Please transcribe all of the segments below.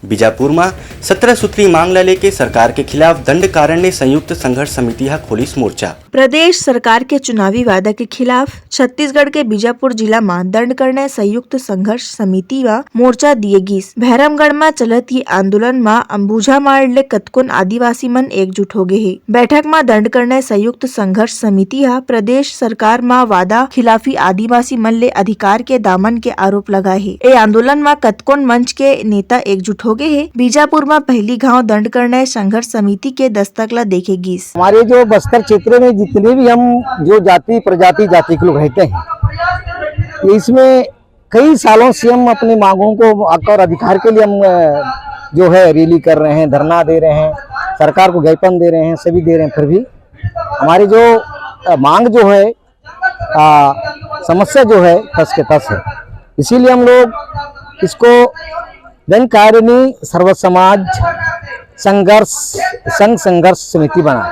बीजापुर में 17 सूत्री मांग ला लेके सरकार के खिलाफ दंडकारण्य संयुक्त संघर्ष समिति हा खोलिस मोर्चा। प्रदेश सरकार के चुनावी वादा के खिलाफ छत्तीसगढ़ के बीजापुर जिला में दंडकारण्य संयुक्त संघर्ष समिति व मोर्चा दिए गिस। भैरमगढ़ में चलत ये आंदोलन में अंबुझा मार ले कतकोन आदिवासी मन एकजुट हो गए है। बैठक में दंडकारण्य संयुक्त संघर्ष समिति हा प्रदेश सरकार में वादा खिलाफी आदिवासी मन ले अधिकार के दामन के आरोप लगाए है। ये आंदोलन में कतकोन मंच के नेता एकजुट हो गए है। बीजापुर में पहली गांव दंडकारण्य संघर्ष समिति के दस्तक ला देखे गिस। हमारे जो बस्तर क्षेत्र में जितने भी हम जो जाति प्रजाति जाति के लोग रहते हैं, इसमें कई सालों से हम अपनी मांगों को और अधिकार के लिए हम जो है रैली कर रहे हैं, धरना दे रहे हैं, सरकार को ज्ञापन दे रहे हैं, सभी दे रहे हैं। फिर भी हमारी जो मांग जो है समस्या जो है तस के तस है। इसीलिए हम लोग इसको दंडकारण्य सर्व समाज संघर्ष समिति बना,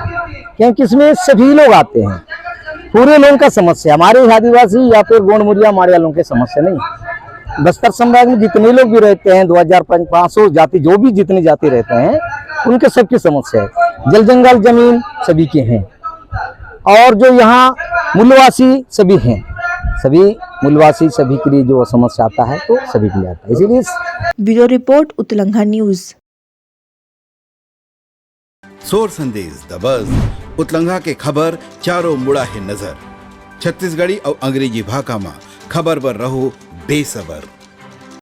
क्योंकि इसमें सभी लोग आते हैं, पूरे लोगों का समस्या, हमारे आदिवासी या फिर गोंड मुरिया हमारे वालों की समस्या नहीं। बस्तर संभाग में जितने लोग भी रहते हैं 2500 जाति जो भी जितनी जाति रहते हैं उनके सबकी समस्या है। जल जंगल जमीन सभी के हैं और जो यहाँ मूलवासी सभी हैं, सभी मूलवासी सभी के लिए जो समस्या आता है तो सभी के लिए आता है। इसीलिए ब्यूरो रिपोर्ट उत्तलंघा न्यूज। सोर संदेश द बज़ उत्तलंघा के खबर चारों मुड़ा है नजर। छत्तीसगढ़ी और अंग्रेजी भाषा में खबर पर रहो बेसबर।